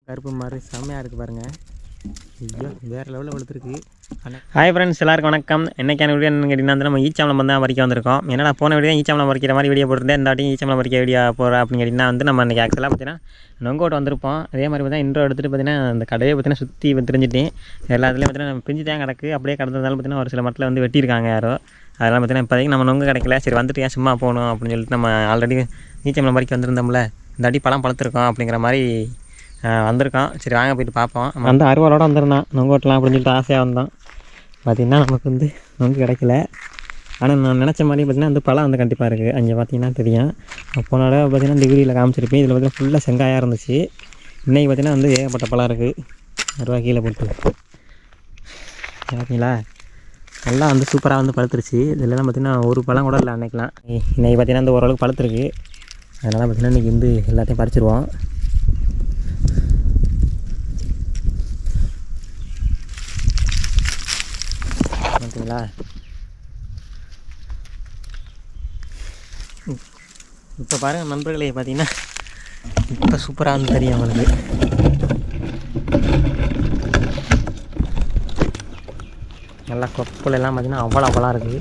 கருப்பு மாதிரி செம்மையாக இருக்குது பாருங்கள். ஐயோ வேறு லெவலில் வளர்த்துருக்கு. ஹாய் ஃப்ரெண்ட்ஸ், எல்லாருக்கும் வணக்கம். என்னைக்கான வீடியோ என்னன்னு கேட்டிங்கன்னா நம்ம ஈச்சாமலம் தான் பறிக்க வந்திருக்கோம். ஏன்னா போன வீடியோ ஈச்சாமலம் பறிக்கிற மாதிரி வீடியோ போட்டிருந்தேன். இந்த வாட்டி ஈச்சாமலம் பறிக்க வீடியோ போகிறேன் அப்படின்னு கேட்டிங்கன்னா நம்ம இன்றைக்கி ஆக்சுவலாக பார்த்தீங்கன்னா நொங்கோட்டை வந்திருப்போம். அதே மாதிரி பார்த்தீங்கன்னா இன்ட்ரோ எடுத்துகிட்டு பார்த்தீங்கன்னா அந்த கடையை பார்த்தீங்கன்னா சுற்றி தெரிஞ்சுட்டேன். எல்லாத்துலேயும் பார்த்தீங்கன்னா பிஞ்சு தான் கிடக்கு. அப்படியே கிடந்ததாலும் பார்த்தீங்கன்னா ஒரு சில மரத்தில் வந்து வெட்டியிருக்காங்க யாரோ. அதெல்லாம் பார்த்தீங்கன்னா இப்போதைக்கு நம்ம நொங்கு கிடைக்கல. சரி வந்துட்டு ஏன் சும்மா போகணும் அப்படின்னு சொல்லிட்டு நம்ம ஆல்ரெடி ஈச்சாமலம் பறிக்க வந்திருந்தோம்ல. இந்த வாட்டி பழம் பழுத்திருக்கோம் அப்படிங்கிற மாதிரி வந்திருக்கோம். சரி வாங்க போய்ட்டு பார்ப்போம். அந்த அறுவலோடு வந்திருந்தான் நொங்கோட்டலாம் அப்படின்னு சொல்லிட்டு ஆசையாக வந்தோம். பார்த்திங்கன்னா நமக்கு வந்து நொங்கு கிடைக்கல. ஆனால் நான் நினச்ச மாதிரி பார்த்திங்கன்னா அந்த பழம் வந்து கண்டிப்பாக இருக்குது. அங்கே பார்த்திங்கன்னா தெரியும். போன தடவை பார்த்திங்கன்னா இந்த வீடியோவில் காமிச்சிருப்பேன். இதில் பார்த்திங்கன்னா ஃபுல்லாக செங்காயாக இருந்துச்சு. இன்றைக்கி பார்த்திங்கன்னா வந்து ஏகப்பட்ட பழம் இருக்குது. ரூபா கீழே போட்டு பார்த்தீங்களா, எல்லாம் வந்து சூப்பராக வந்து பழுத்துருச்சு. இதெல்லாம் பார்த்திங்கன்னா ஒரு பழம் கூட இல்லை அன்றைக்கெலாம். இன்றைக்கி பார்த்திங்கன்னா இந்த ஓரளவுக்கு பழுத்துருக்கு. அதனால் பார்த்திங்கன்னா இன்றைக்கி வந்து எல்லாத்தையும் பறிச்சிருவோம். பார்த்தீங்களா, இப்போ பாருங்கள் நண்பர்களே, பார்த்தீங்கன்னா இப்போ சூப்பராக வந்து தெரியும் அவங்களுக்கு. நல்லா கொப்பல் எல்லாம் பார்த்தீங்கன்னா அவ்வளோ பழம் இருக்குது.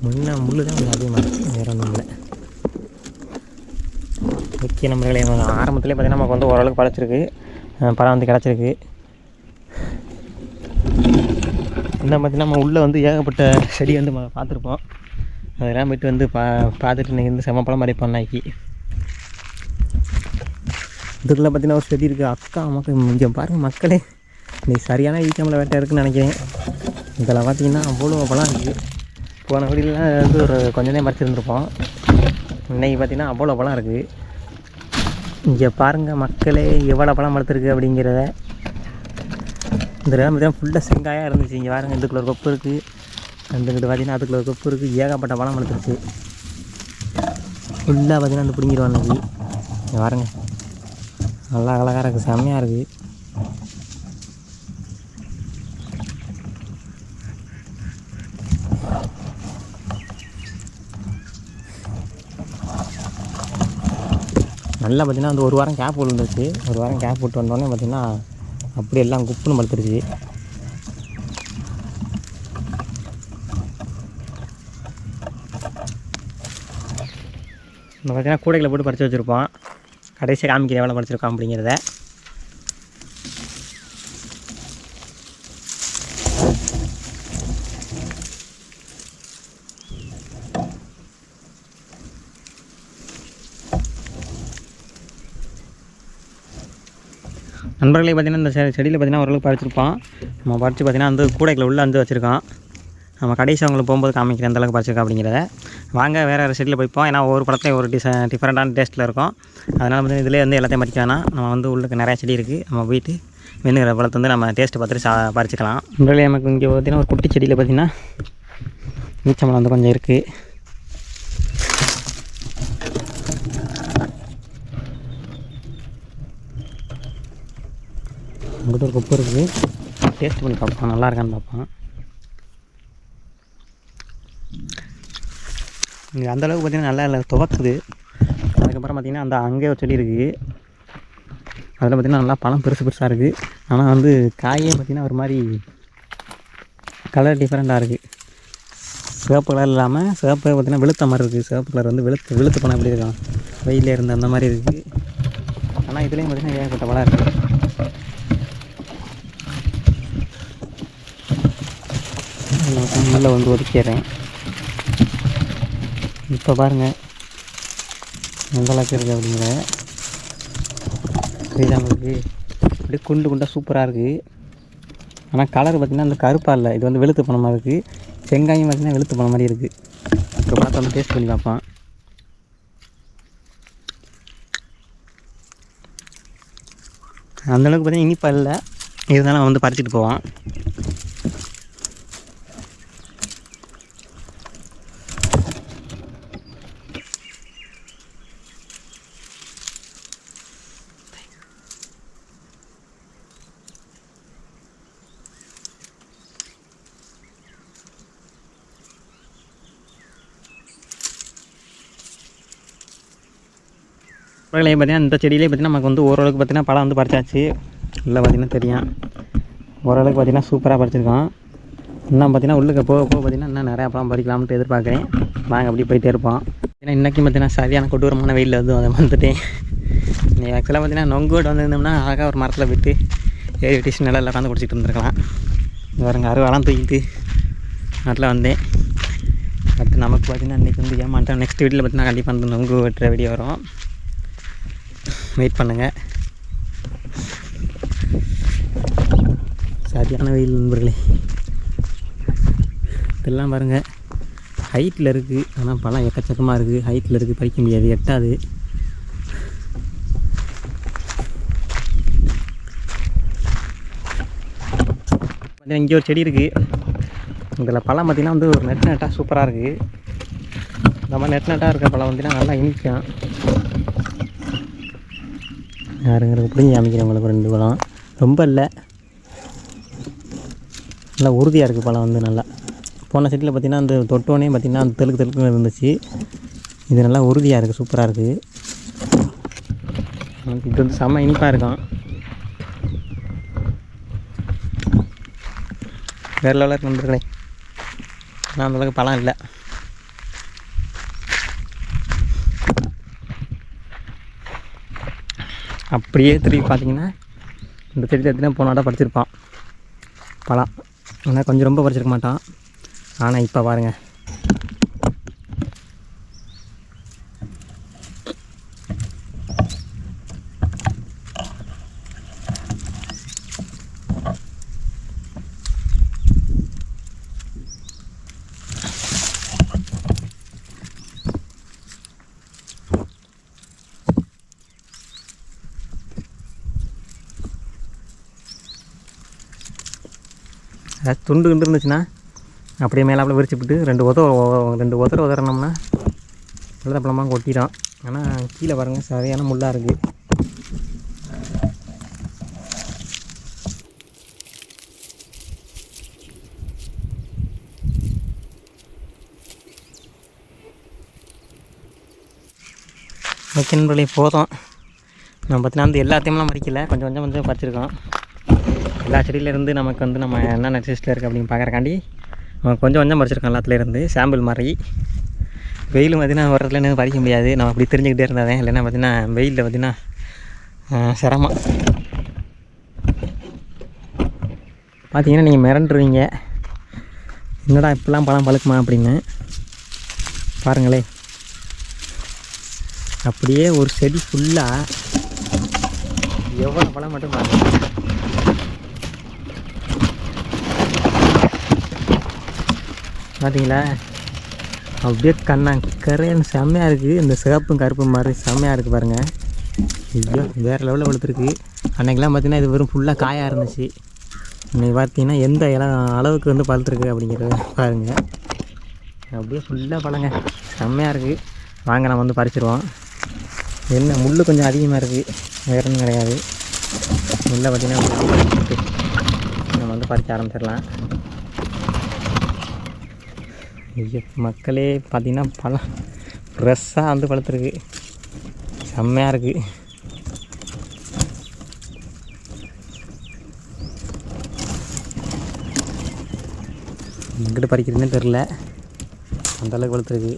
முன்ன முள்ளு தான் கொஞ்சம் அதிகமாக இருக்குது, வேறு ஒன்றும் இல்லை. முக்கிய நம்பர்களே, ஆரம்பத்துலேயே பார்த்தீங்கன்னா நமக்கு வந்து ஓரளவுக்கு பழச்சிருக்கு, பழம் வந்து கிடச்சிருக்கு. இன்னும் பார்த்திங்கன்னா நம்ம உள்ளே வந்து ஏகப்பட்ட செடி வந்து பார்த்துருப்போம். அதெல்லாம் போய்ட்டு வந்து பார்த்துட்டு இன்றைக்கி வந்து செம்மப்பழம் மறைப்போம். நாய்க்கு இதுக்குள்ளே பார்த்திங்கன்னா ஒரு செடி இருக்குது. அக்கா மக்கள் இங்கே பாருங்கள் மக்களே, இன்றைக்கி சரியான ஈச்சம்பளம் வேட்டை இருக்குதுன்னு நினைக்கிறேன். இதில் பார்த்திங்கன்னா அவ்வளோ பழம் இருக்குது. போன வீடியோலாம் வந்து ஒரு கொஞ்சம் தான் மறைச்சிருந்துருப்போம். இன்றைக்கி பார்த்திங்கன்னா அவ்வளோ பழம் இருக்குது. இங்கே பாருங்கள் மக்களே எவ்வளோ பழம் வளர்த்துருக்கு அப்படிங்கிறத. இந்த இடம் பார்த்தீங்கன்னா ஃபுல்லாக செங்காயாக இருந்துச்சு. இங்கே பாருங்கள், இதுக்குள்ள ஒரு கொப்பு இருக்குது, அந்துக்கிட்ட பார்த்தீங்கன்னா அதுக்குள்ள ஒரு கொப்பு இருக்குது. ஏகப்பட்ட பழம் வளர்த்துருச்சு. ஃபுல்லாக பார்த்தீங்கன்னா அந்த பிடிங்கிடுவான் அன்றைக்கி. இங்கே பாருங்கள், நல்லா அழகாக இருக்குது, செம்மையாக இருக்குது. நல்லா பார்த்திங்கன்னா அந்த ஒரு வாரம் கேப் விழுந்துருச்சு. ஒரு வாரம் கேப் விட்டு வந்தோடனே பார்த்திங்கன்னா அப்படி எல்லாம் குப்புன்னு படுத்துருச்சு. நம்ம பார்த்திங்கன்னா கூடைகளை போட்டு பறித்து வச்சுருப்போம். கடைசியாக காமிக்கிற எவ்வளோ பறிச்சிருக்கோம் அப்படிங்கிறத. நண்பர்களே, பார்த்திங்கன்னா இந்த செடியில் பார்த்திங்கன்னா ஓரளவுக்கு பறிச்சிருப்போம். நம்ம பறித்து பார்த்திங்கன்னா அந்த கூடைகளை உள்ளே வந்து வச்சுருக்கோம். நம்ம கடைசி அவங்களுக்கு போகும்போது காமிக்கிறேன் எந்தளவுக்கு பறிச்சிருக்கோம் அப்படிங்கிறத. வாங்க வேறு செடியில் போய்ப்போம். ஏன்னா ஒவ்வொரு பழத்தையும் ஒரு டிஃப்ரெண்ட்டான டேஸ்ட்டில் இருக்கும். அதனால் வந்து இதிலே வந்து எல்லாத்தையும் பறிக்க வேணாம். நம்ம வந்து உள்ளுக்கு நிறையா செடி இருக்குது. நம்ம போயிட்டு வேணுங்கிற பழத்தை வந்து நம்ம டேஸ்ட்டு பார்த்துட்டு பறிச்சிக்கலாம். நண்பர்களே, நமக்கு இங்கே பார்த்திங்கன்னா ஒரு குட்டி செடியில் பார்த்திங்கன்னா ஈச்சம்பழம் வந்து கொஞ்சம் இருக்குது. அங்கிட்ட ஒரு கொப்பு இருக்குது. டேஸ்ட் பண்ணி பார்ப்போம், நல்லா இருக்கான்னு பார்ப்போம். இங்கே அந்தளவுக்கு பார்த்திங்கன்னா நல்லா இல்லை, துவக்குது. அதுக்கப்புறம் பார்த்திங்கன்னா அந்த அங்கே ஒரு செடி இருக்குது. அதில் பார்த்திங்கன்னா நல்லா பழம் பெருசு பெருசாக இருக்குது. ஆனால் வந்து காயே பார்த்திங்கன்னா ஒரு மாதிரி கலர் டிஃப்ரெண்ட்டாக இருக்குது. சிவப்பு கலர் இல்லாமல் சிவப்பு பார்த்திங்கன்னா வெளுத்த மாதிரி இருக்குது. சிவப்பு கலர் வந்து வெளுத்து பழம் எப்படி இருக்கும், வெயிலில் இருந்து அந்த மாதிரி இருக்குது. ஆனால் இதுலேயும் பார்த்திங்கன்னா ஏகப்பட்ட பழம் இருக்குது. உள்ளே வந்து ஒதுக்கிடுறேன். இப்போ பாருங்கள் எந்தளவுக்கு இருக்குது அப்படிங்கிற இதுதான் உங்களுக்கு. அப்படியே குண்டு குண்டாக சூப்பராக இருக்குது. ஆனால் கலர் பார்த்திங்கன்னா அந்த கருப்பாக இல்லை, இது வந்து வெளுத்து போன மாதிரி இருக்குது. செங்காயும் பார்த்திங்கன்னா வெளுத்து போன மாதிரி இருக்குது. இப்போ பார்த்து வந்து டேஸ்ட் பண்ணி பார்ப்போம். அந்தளவுக்கு பார்த்திங்கன்னா இனிப்பாக இல்லை, இருந்தாலும் வந்து பறிச்சுட்டு போவோம். பார்த்தீங்கன்னா இந்த செடியிலே பார்த்தீங்கன்னா நமக்கு வந்து ஓரளவுக்கு பார்த்தீங்கன்னா பழம் வந்து பறிச்சாச்சு. இல்லை பார்த்தீங்கன்னா தெரியும், ஓரளவுக்கு பார்த்தீங்கன்னா சூப்பராக பறிச்சிருக்கோம். இன்னும் பார்த்தீங்கன்னா உள்ளுக்கு போக போக பார்த்தீங்கன்னா இன்னும் நிறையா பழம் பறிக்கலாம்னு எதிர்பார்க்குறேன். நாங்கள் அப்படி போயிட்டே இருப்போம். ஏன்னா இன்றைக்கும் பார்த்தீங்கன்னா சரியான கொடூரமான வெயில் வந்து அதை வந்துட்டேன். நீ ஆக்சுவலாக பார்த்தீங்கன்னா நொங்கோடு வந்துருந்தோம்னா அழகாக ஒரு மரத்தில் போய்ட்டு ஏறி வெட்டிச்சு நல்லா உட்காந்து குடிச்சிட்டு இருந்திருக்கலாம். வேறுங்க அறுவாலாம் தூக்கிட்டு நாட்டில் வந்தேன். பட் நமக்கு பார்த்தீங்கன்னா இன்றைக்கி வந்து ஏமாட்டேன். நெக்ஸ்ட் வீட்டில் பார்த்தீங்கன்னா கண்டிப்பாக அந்த நொங்கு வெட்டுற வீடியோ வரும், வெயிட் பண்ணுங்கள். சரியான வெயில் நண்பர்களே. இதெல்லாம் பாருங்கள் ஹைட்டில் இருக்குது, ஆனால் பழம் எக்கச்சக்கமாக இருக்குது. ஹைட்டில் இருக்குது, பறிக்க முடியாது, எட்டாது. பார்த்தீங்கன்னா இங்கே ஒரு செடி இருக்குது. இதில் பழம் பார்த்திங்கன்னா வந்து ஒரு நெட்டாக சூப்பராக இருக்குது. இந்த மாதிரி நெட்டாக இருக்கிற பழம் பார்த்திங்கன்னா நல்லா இனிக்கும். யாருங்க பிடிங்கி அமைக்கிறேன் உங்களுக்கு 2 பழம், ரொம்ப இல்லை, நல்லா உறுதியாக இருக்குது பழம் வந்து. நல்லா போன செடியில் பார்த்திங்கன்னா அந்த தொட்டோனே பார்த்திங்கன்னா அந்த தெளுக்கு இருந்துச்சு. இது நல்லா உறுதியாக இருக்குது, சூப்பராக இருக்குது. இது வந்து செம்ம இனிப்பாக இருக்கும், வேறு லெவலில் இருக்கு நண்பர்களே. ஆனால் அந்தளவுக்கு பழம் இல்லை. அப்படியே திரும்பி பார்த்திங்கன்னா இந்த செடி எடுத்துனா போன வாரம் பறிச்சிருப்பான் பழம். ஆனால் கொஞ்சம் ரொம்ப பறிச்சிருக்க மாட்டான். ஆனால் இப்போ பாருங்கள், ஏதாச்சும் துண்டு கிண்டு இருந்துச்சுன்னா அப்படியே மேலாப்பில் விரிச்சுப்பிட்டு 2 உதறினோம்னா நல்ல பழமாக கொட்டிடும். ஆனால் கீழே பாருங்கள் சரியான முள்ளாக இருக்குது. ஓகே நண்பர்களே, போதும். நம்ம பார்த்தீங்கன்னா வந்து எல்லாத்தையும்லாம் பறிக்கல, கொஞ்சம் பறிச்சிருக்கோம். எல்லா செடியிலேருந்து நமக்கு வந்து நம்ம என்னென்ன டேஸ்ட்டில் இருக்குது அப்படின்னு பார்க்குறக்காண்டி நம்ம கொஞ்சம் பறிச்சிருக்கோம் எல்லாத்துலேருந்து, சாம்பிள் மாதிரி. வெயில் பார்த்திங்கன்னா வரதுல என்ன பறிக்க முடியாது, நம்ம அப்படி தெரிஞ்சுக்கிட்டே இருந்தாதே. இல்லைன்னா பார்த்திங்கன்னா வெயிலில் பார்த்திங்கன்னா சிரமம். பார்த்திங்கன்னா நீங்கள் மிரண்டுருவீங்க, என்னடா இப்படிலாம் பழம் பழுக்குமா அப்படின்னு. பாருங்களே, அப்படியே ஒரு செடி ஃபுல்லாக எவ்வளோ பழம் மட்டும் பாருங்கள். பார்த்தீங்களா, அப்படியே கரையன்னு செம்மையாக இருக்குது. இந்த சிகப்பும் கருப்பு மாதிரி செம்மையாக இருக்குது பாருங்கள். ஐயோ, வேறு லெவலில் வளர்த்துருக்கு. அன்றைக்கெலாம் பார்த்திங்கன்னா இது வெறும் ஃபுல்லாக காயாக இருந்துச்சு. இன்றைக்கி பார்த்தீங்கன்னா எந்த அளவுக்கு வந்து பழுத்துருக்கு அப்படிங்கிறத பாருங்கள். அப்படியே ஃபுல்லாக பழங்க, செம்மையாக இருக்குது. வாங்க நம்ம வந்து பறிச்சிடுவோம். என்ன முள் கொஞ்சம் அதிகமாக இருக்குது, வேறு ஒன்றும் கிடையாது. முள்ளை பார்த்திங்கன்னா நம்ம வந்து பறிக்க ஆரம்பிச்சிடலாம். ஐயோ மக்களே, பார்த்திங்கன்னா பழம் ஃப்ரெஷ்ஷாக வந்து பழுத்துருக்கு, செம்மையாக இருக்குது. எங்கிட்ட பறிக்கிறதுன்னு தெரில, அந்தளவுக்கு பழுத்துருக்கு.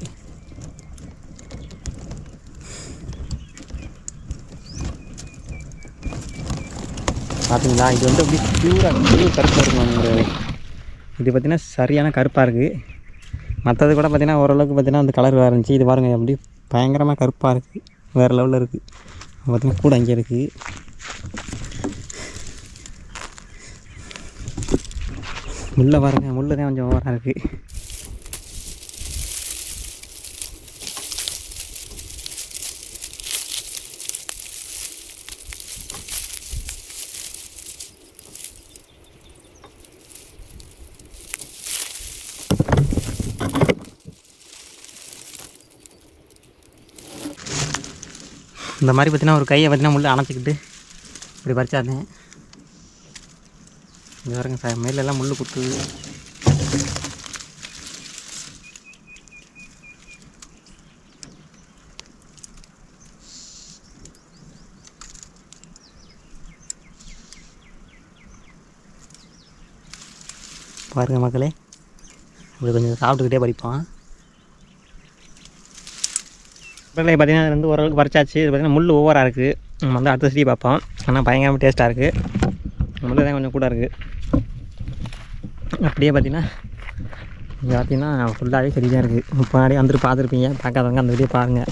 பார்த்தீங்களா, இது வந்து அப்படியே பியூர் கருப்பாக இருக்கும். இது பார்த்திங்கன்னா சரியான கருப்பாக இருக்குது. மற்றது கூட பார்த்திங்கன்னா ஓரளவுக்கு பார்த்திங்கன்னா அந்த கலர் வேறு இருந்துச்சு. இது பாருங்கள் அப்படியே பயங்கரமாக கருப்பாக இருக்குது, வேறு லெவலில் இருக்குது. பார்த்திங்கன்னா கூட அங்கே இருக்குது. முள்ளை பாருங்கள், முள்ளு தான் கொஞ்சம் ஓவராக இருக்குது. இந்த மாதிரி பார்த்திங்கன்னா ஒரு கையை பார்த்திங்கன்னா முள்ளை அணைச்சிக்கிட்டு இப்படி பறிச்சாதேன். இங்கே பாருங்க, மேலெல்லாம் முள் குத்துது. பாருங்கள் மக்களே, இப்படி கொஞ்சம் சாப்பிட்டுக்கிட்டே பறிப்போம். மக்களே பார்த்திங்கன்னா வந்து ஓரளவுக்கு பறிச்சாச்சு. இது பார்த்திங்கன்னா முள் ஓவராக இருக்குது. நம்ம வந்து அடுத்த செடி பார்ப்போம். ஆனால் பயங்கரமாக டேஸ்ட்டாக இருக்குது. முள் தான் கொஞ்சம் கூட இருக்குது. அப்படியே பார்த்திங்கன்னா இங்கே பார்த்திங்கன்னா ஃபுல்லாகவே செடி தான் இருக்குது. இப்போ முன்னாடியே வந்துட்டு பார்த்துருப்பீங்க. பார்க்காதவங்க அந்த வீடியோ பாருங்கள்.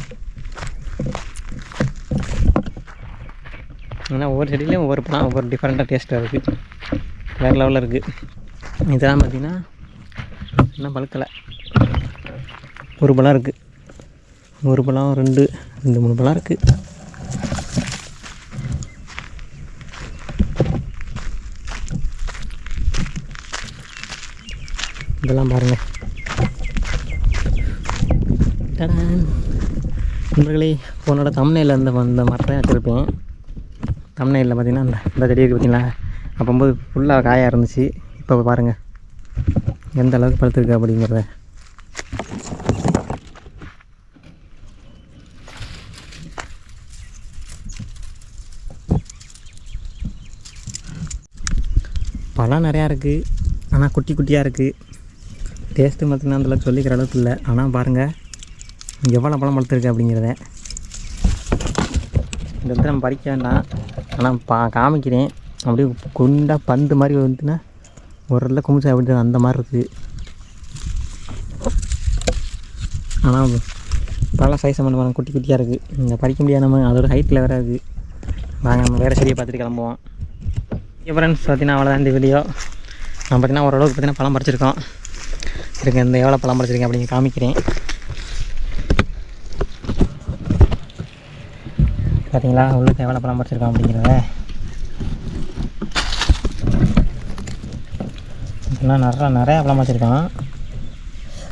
ஏன்னா ஒவ்வொரு செடியிலையும் ஒவ்வொரு பழம் ஒவ்வொரு டிஃப்ரெண்ட்டாக டேஸ்ட்டாக இருக்குது. வேறு லெவலில் இருக்குது. இதெல்லாம் பார்த்திங்கன்னா இன்னும் பழுக்கலை. ஒரு பழம் இருக்குது. ஒரு பழம் ரெண்டு 3 பழம் இருக்குது. இதெல்லாம் பாருங்கள். நண்பர்களே, போனோட தம்ப்நெயில்ல அந்த மரத்தை வச்சுருப்பேன். தம்ப்நெயில்ல பார்த்திங்கன்னா இந்த செடி இருக்குது பார்த்திங்களா, அப்போது ஃபுல்லாக காயாக இருந்துச்சு. இப்போ பாருங்கள் எந்த அளவுக்கு பழுத்துருக்கு அப்படிங்கிறத. பழம் நிறையா இருக்குது, ஆனால் குட்டி குட்டியாக இருக்குது. டேஸ்ட்டு பார்த்திங்கன்னா அந்தளவுக்கு சொல்லிக்கிற அளவுக்கு இல்லை. ஆனால் பாருங்கள் எவ்வளோ பழம் பழுத்துருக்கு அப்படிங்கிறத. இந்த இடத்துல நம்ம பறிக்க வேண்டாம், ஆனால் காமிக்கிறேன். அப்படியே குண்டாக பந்து மாதிரி வந்துன்னா ஒரு இடத்துல குமிச்சா அப்படி அந்த மாதிரி இருக்குது. ஆனால் பழம் சைஸ் பண்ண பாருங்கள், குட்டி குட்டியாக இருக்குது. இங்கே பறிக்க முடியாது. நம்ம அதோட ஹைட்டில் வேறு இருக்குது. நாங்கள் நம்ம வேறு செடியை பார்த்துட்டு கிளம்புவோம். ஃப்ரெண்ட்ஸ் பார்த்திங்கன்னா அவ்வளோதான் இந்த வீடியோ. நான் பார்த்திங்கன்னா ஓரளவுக்கு பார்த்திங்கன்னா பழம் பறிச்சிருக்கோம். இருங்க, இந்த எவ்வளோ பழம் பறிச்சிருக்கேன் அப்படிங்க காமிக்கிறேன். பார்த்தீங்களா உள்ளுக்கு எவ்வளோ பழம் பறிச்சிருக்கோம் அப்படிங்கிறத. இன்னும் நிறையா பழம் பறிச்சிருக்கோம்.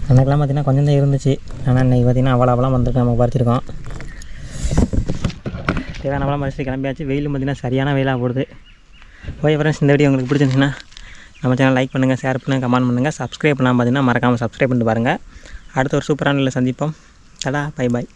அன்றைக்கெலாம் பார்த்திங்கன்னா கொஞ்சம் தான் இருந்துச்சு. ஆனால் இன்றைக்கி பார்த்திங்கன்னா அவ்வளோ பழம் வந்துருக்கு நம்ம பறிச்சிருக்கோம். தேவையான பழம் பறிச்சிட்டு கிளம்பியாச்சு. வெயிலும் பார்த்திங்கன்னா சரியான வெயிலாக போடுது. ஓகே ஃப்ரெண்ட்ஸ், இந்த வீடியோ உங்களுக்கு பிடிச்சிருந்துச்சுன்னா நம்ம சேனல் லைக் பண்ணுங்கள், ஷேர் பண்ணுங்கள், கமெண்ட் பண்ணுங்கள். சப்ஸ்கிரைப் பண்ணாமல் பார்த்தீங்கன்னா மறக்காமல் சப்ஸ்கிரைப் பண்ணிட்டு பாருங்கள். அடுத்த ஒரு சூப்பரான சந்திப்போம். டடா, பை பாய்.